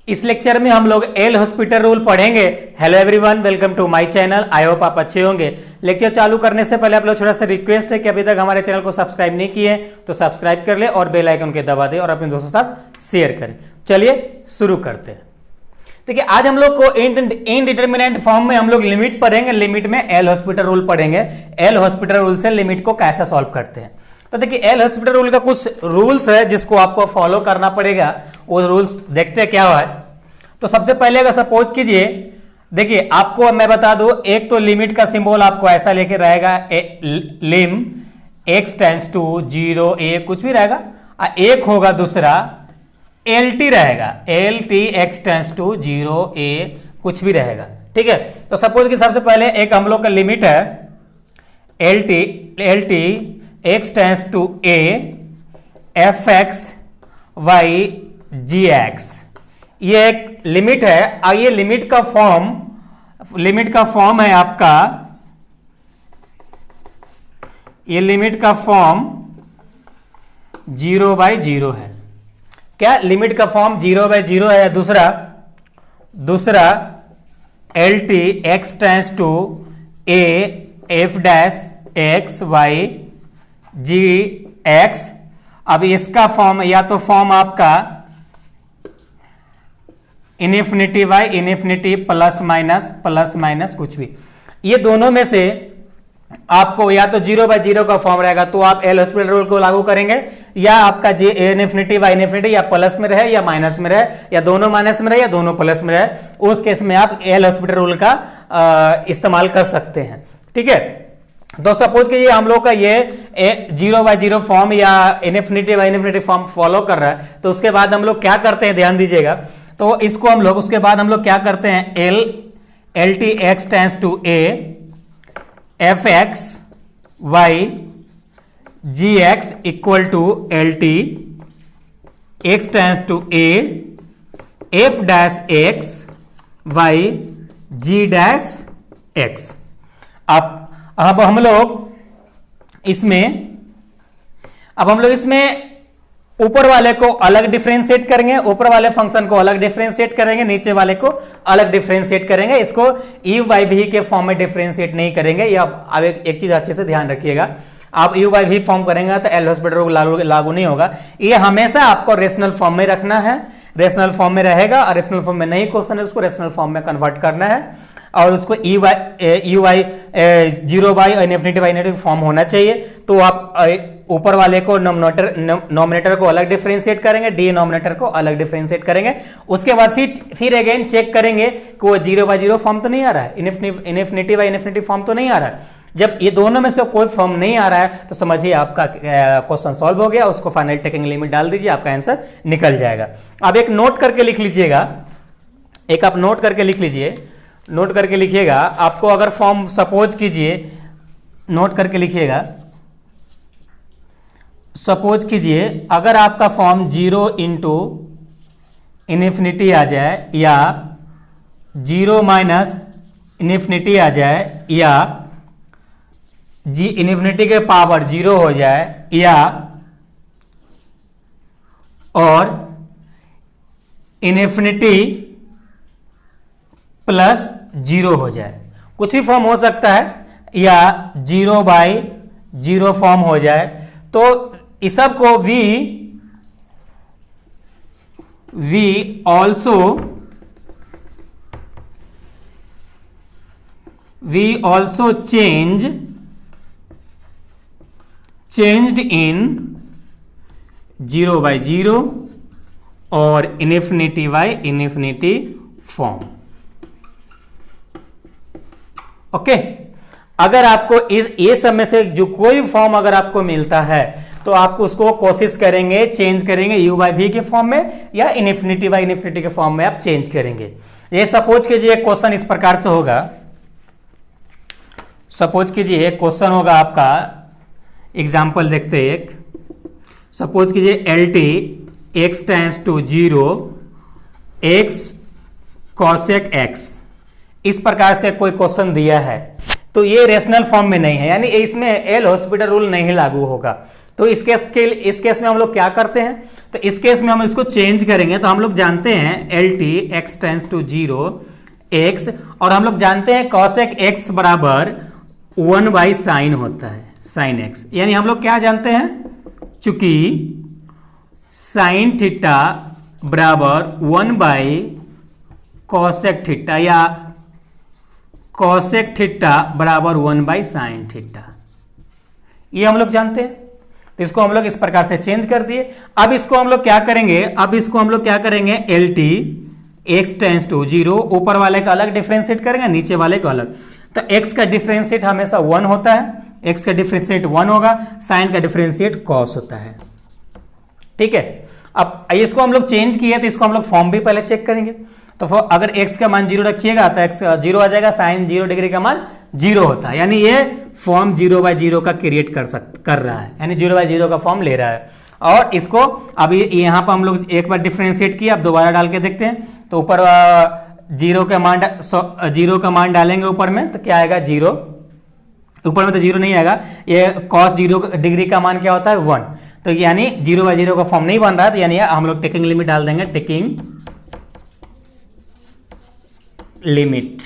इस लेक्चर में हम लोग एल हॉस्पिटल रूल पढ़ेंगे। Hello everyone, welcome to my channel. I hope आप अच्छे होंगे। लेक्चर चालू करने से पहले आप लोग छोटा सा रिक्वेस्ट है कि अभी तक हमारे चैनल को सब्सक्राइब नहीं किए तो सब्सक्राइब कर ले और बेल आइकन के दबा दे और अपने दोस्तों के साथ शेयर करें। चलिए शुरू करते हैं। देखिए आज हम लोग को इनडिटरमिनेंट फॉर्म में हम लोग लिमिट पढ़ेंगे। लिमिट में एल हॉस्पिटल रूल पढ़ेंगे। एल हॉस्पिटल रूल से लिमिट को कैसे सॉल्व करते हैं। तो देखिए एल हॉस्पिटल रूल का कुछ रूल्स है जिसको आपको फॉलो करना पड़ेगा। वो रूल्स देखते हैं क्या हुआ है। तो सबसे पहले अगर सपोज कीजिए, देखिए आपको मैं बता दूं, एक तो लिमिट का सिंबल आपको ऐसा लेके रहेगा, lim x tends to 0 a कुछ भी रहेगा। एक होगा दूसरा एल टी रहेगा, L T x tends to 0 a कुछ भी रहेगा। ठीक है, तो सपोज कि सबसे पहले एक हम लोग का लिमिट है L T x tends to a F x Y ji X, ये एक लिमिट है। और ये लिमिट का फॉर्म है आपका, ये लिमिट का फॉर्म 0/0 है। क्या लिमिट का फॉर्म 0/0 है। दूसरा L T x tends to a f dash x Y ji x. अब इसका फॉर्म या तो फॉर्म आपका infinity by infinity plus minus कुछ भी। ये दोनों में से आपको या तो 0/0 का फॉर्म रहेगा तो आप एल हॉस्पिटल रूल को लागू करेंगे, या आपका इनफिनिटी बाई इनफिनिटी या प्लस में रहे या माइनस में रहे या दोनों माइनस में रहे या दोनों प्लस में रहे, उस केस में आप एल हॉस्पिटल रूल का इस्तेमाल कर सकते हैं। ठीक है, तो सपोज कीजिए हम लोग का ये 0/0 फॉर्म या infinity by infinity form follow कर रहा है, तो उसके बाद हम लोग क्या करते हैं, ध्यान दीजिएगा। तो इसको हम लोग उसके बाद हम लोग क्या करते हैं, L T x tends to a F x Y ji x equal to L T x tends to a f dash x Y g dash x. अब हम लोग इसमें ऊपर वाले को अलग डिफरेंशिएट करेंगे, ऊपर वाले फंक्शन को अलग डिफरेंशिएट करेंगे, नीचे वाले को अलग डिफरेंशिएट करेंगे। इसको यू बाई वी के फॉर्म में डिफरेंशिएट नहीं करेंगे। ये अब एक चीज अच्छे से ध्यान रखिएगा, आप यू बाई वी फॉर्म करेंगे तो एल हॉस्पिटल रूल लागू नहीं होगा। ये हमेशा आपको रेशनल फॉर्म में रखना है, रेशनल फॉर्म में रहेगा। और रेशनल फॉर्म में नहीं क्वेश्चन है उसको रेशनल फॉर्म में कन्वर्ट करना है, और उसको you by 0 by infinity by infinity form होना चाहिए। तो आप ऊपर वाले को नोमिनेटर को अलग डिफरेंशिएट करेंगे, डिनोमिनेटर को अलग डिफरेंशिएट करेंगे। उसके बाद फिर अगेन चेक करेंगे कि वो 0/0 फॉर्म तो नहीं आ रहा है, इनफिनिटी बाई इनफिनिटी फॉर्म तो नहीं आ रहा है। जब ये दोनों में से कोई फॉर्म नहीं आ रहा है तो समझिए आपका क्वेश्चन सॉल्व हो गया। उसको फाइनल टेकिंग लिमिट डाल दीजिए, आपका आंसर निकल जाएगा। अब एक नोट करके लिख लीजिएगा, आप नोट करके लिख लीजिए, नोट करके लिखिएगा। आपको अगर फॉर्म सपोज कीजिए, नोट करके लिखिएगा, सपोज कीजिए अगर आपका फॉर्म 0 इंटू इनफिनिटी आ जाए, या 0 माइनस इनफिनिटी आ जाए, या जी इनफिनिटी के पावर 0 हो जाए, या और इनफिनिटी प्लस 0 हो जाए, कुछ भी फॉर्म हो सकता है, या 0/0 फॉर्म हो जाए, तो इस सब को we also changed in 0/0 और infinity by infinity form. Okay, अगर आपको ये सब में से जो कोई फॉर्म अगर आपको मिलता है तो आपको उसको कोशिश करेंगे, चेंज करेंगे यू बाई वी के फॉर्म में या इनफिनिटी बाई इनफिनिटी के फॉर्म में आप चेंज करेंगे। ये सपोज कीजिए एक क्वेश्चन इस प्रकार से होगा, सपोज कीजिए एक क्वेश्चन होगा आपका, एग्जाम्पल देखते हैं। एक सपोज कीजिए L T x tends to 0 x cosec x, इस प्रकार से कोई क्वेश्चन दिया है तो ये रेशनल फॉर्म में नहीं है, यानी इसमें एल हॉस्पिटल रूल नहीं लागू होगा। तो इस केस में हम लोग क्या करते हैं, तो इस केस में हम इसको चेंज करेंगे। तो हम लोग जानते हैं L T x tends to 0 x, और हम लोग जानते हैं कॉसेक एक्स बराबर 1/sin होता है, साइन एक्स। यानी हम लोग क्या जानते हैं, चूंकि साइन थीटा बराबर 1/cosec थीटा या cosec थीटा बराबर 1/sin थीटा, ये हम लोग जानते हैं। तो इसको हम लोग इस प्रकार से चेंज कर दिए। अब इसको हम लोग क्या करेंगे, L T x tends to 0, ऊपर वाले का अलग डिफरेंशिएट करेंगे, नीचे वाले का अलग। तो x का डिफरेंशिएट हमेशा 1 होता है, x का डिफरेंशिएट 1 होगा, साइन का डिफरेंशिएट cos होता है। ठीक है, अब इसको हम लोग चेंज किए तो इसको हम लोग फॉर्म भी पहले चेक करेंगे। तो अगर x का मान 0 रखिएगा तो x 0 आ जाएगा, साइन 0 डिग्री का मान 0 होता है, यानी ये फॉर्म 0/0 का क्रिएट कर रहा है, यानी 0/0 का फॉर्म ले रहा है। और इसको अभी यहाँ पर हम लोग एक बार डिफरेंशिएट किया, अब दोबारा डाल के देखते हैं। तो ऊपर 0 का मान डालेंगे ऊपर में, तो क्या आएगा 0, ऊपर में तो 0 नहीं आएगा, ये cos 0 डिग्री का मान क्या होता है 1, तो यानी 0/0 का फॉर्म नहीं बन रहा है। तो यानी हम लोग टेकिंग लिमिट डाल देंगे, टेकिंग लिमिट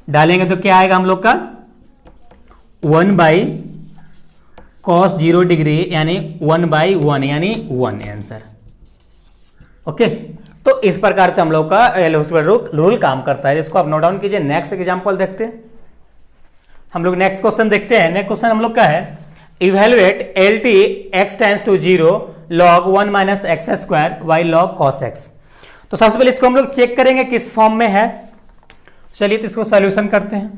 डालेंगे तो क्या आएगा हम लोग का 1/cos 0 डिग्री यानी 1/1 यानी 1 आंसर। ओके, तो इस प्रकार से हम लोग का एल हॉस्पिटल रूल काम करता है, जिसको आप नोट डाउन कीजिए। नेक्स्ट एग्जांपल देखते हैं, हम लोग नेक्स्ट क्वेश्चन देखते हैं। नेक्स्ट क्वेश्चन हम लोग का है, evaluate L T x tends to 0 log 1 - x square y log cos x। तो सबसे पहले इसको हम लोग चेक करेंगे किस फॉर्म में है। चलिए तो इसको सॉल्यूशन करते हैं।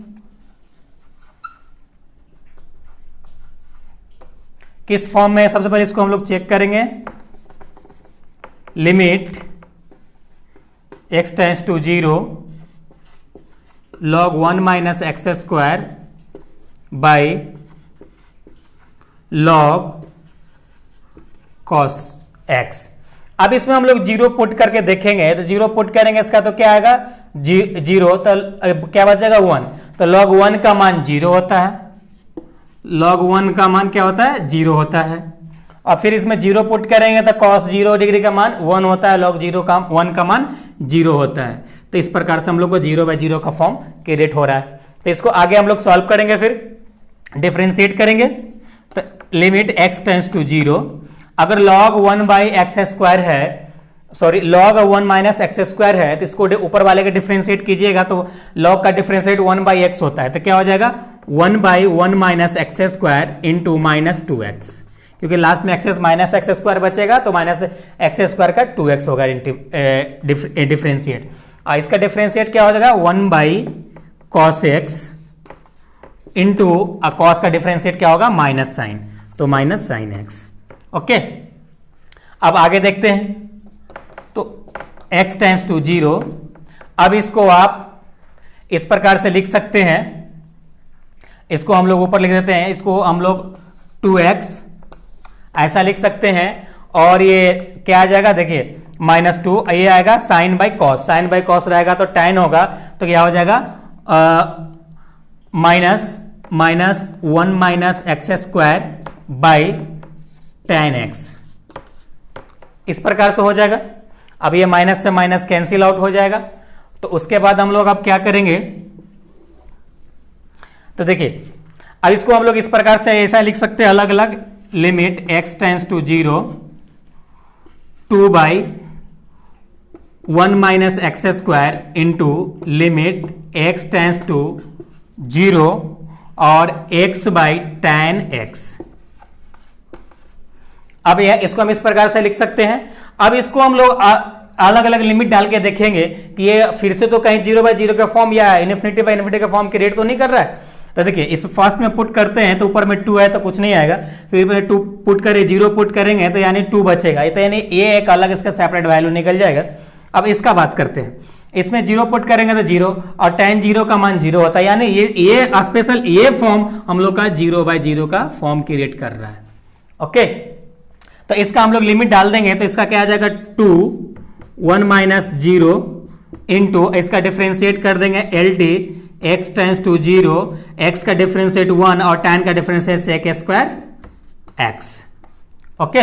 किस फॉर्म में है सबसे पहले इसको हम लोग चेक करेंगे। Limit x tends to 0 log 1 - x square by log cos x। अब इसमें हम लोग 0 पुट करके देखेंगे, तो 0 पुट करेंगे इसका तो क्या आएगा 0, तो क्या बचेगा 1, तो log 1 का मान 0 होता है, log 1 का मान क्या होता है 0 होता है। और फिर इसमें 0 पुट करेंगे तो cos 0 डिग्री का मान 1 होता है, log 1 का मान 0 होता है। तो इस प्रकार से हम लोग को 0/0 का फॉर्म क्रिएट हो रहा है। तो इसको आगे हम लोग सॉल्व करेंगे, फिर डिफरेंशिएट करेंगे। तो लिमिट x टेंस टू 0, अगर log 1/x स्क्वायर है, सॉरी log 1 - x स्क्वायर है, तो इसको ऊपर वाले का डिफरेंशिएट कीजिएगा तो log का डिफरेंशिएट 1/x होता है, तो क्या हो जाएगा 1/1 - x स्क्वायर इंटू -2x, क्योंकि लास्ट में x स्क्वायर बचेगा तो -x स्क्वायर का 2x होगा डिफरेंशिएट। और इसका डिफरेंशिएट क्या हो जाएगा 1/cos x इंटू cos का डिफरेंशिएट क्या होगा माइनस साइन, तो -sin x। ओके, अब आगे देखते हैं। तो x टेंस टू 0, अब इसको आप इस प्रकार से लिख सकते हैं, इसको हम लोग ऊपर लिख देते हैं, इसको हम लोग 2x ऐसा लिख सकते हैं। और ये क्या आ जाएगा देखिए -2, ये आएगा साइन बाई कॉस रहेगा तो tan होगा, तो क्या हो जाएगा -1 - x square by tan x, इस प्रकार से हो जाएगा। अब ये माइनस से माइनस कैंसिल आउट हो जाएगा। तो उसके बाद हम लोग अब क्या करेंगे, तो देखिए अब इसको हम लोग इस प्रकार से ऐसा लिख सकते हैं अलग अलग। Limit x tends to 0 2/1 - x square into limit x tends to 0 और x/tan x। अब इसको हम इस प्रकार से लिख सकते हैं। अब इसको हम लोग अलग अलग लिमिट डाल के देखेंगे कि ये फिर से तो कहीं 0/0 का फॉर्म या इनफिनिटी का फॉर्म क्रिएट तो नहीं कर रहा है। तो देखिए इस फर्स्ट में पुट करते हैं तो ऊपर में 2 है तो कुछ नहीं आएगा, फिर 2 पुट करें 0 पुट करेंगे तो यानी 2 बचेगा, तो यानी ये एक अलग इसका सेपरेट वैल्यू निकल जाएगा। अब इसका बात करते हैं, इसमें 0 पुट करेंगे तो 0 और tan 0 का मान 0 होता है, यानी ये स्पेशल ये फॉर्म हम लोग का 0/0 का फॉर्म क्रिएट कर रहा है। ओके, तो इसका हम लोग लिमिट डाल देंगे तो इसका क्या आ जाएगा 2/1 - 0 इंटू इसका डिफरेंशिएट कर देंगे LT x tends to 0, x का डिफरेंशिएट 1 और tan का differentiate sec square x। Okay,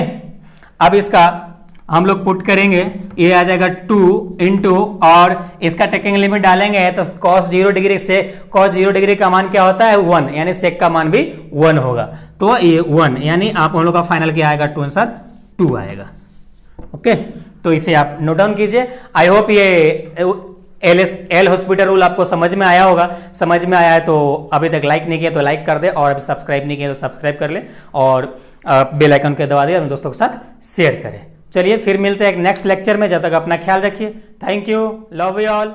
अब इसका हम लोग पुट करेंगे, ये आ जाएगा 2 इंटू, और इसका टेकिंग लिमिट डालेंगे तो cos 0 डिग्री से cos 0 डिग्री का मान क्या होता है 1, यानी सेक का मान भी 1 होगा, तो ये 1, यानी आप हम लोग का फाइनल क्या आएगा 2 आंसर 2 आएगा। ओके, तो इसे आप नोट डाउन कीजिए। आई होप ये एल हॉस्पिटल रूल आपको समझ में आया होगा। समझ में आया है तो अभी तक लाइक नहीं किया तो लाइक कर दे, और अभी सब्सक्राइब नहीं किया तो सब्सक्राइब कर ले, और बेल आइकन के दबा दिया, अपने दोस्तों के साथ शेयर करें। चलिए फिर मिलते हैं एक नेक्स्ट लेक्चर में, जब तक अपना ख्याल रखिए। Thank you, love you all.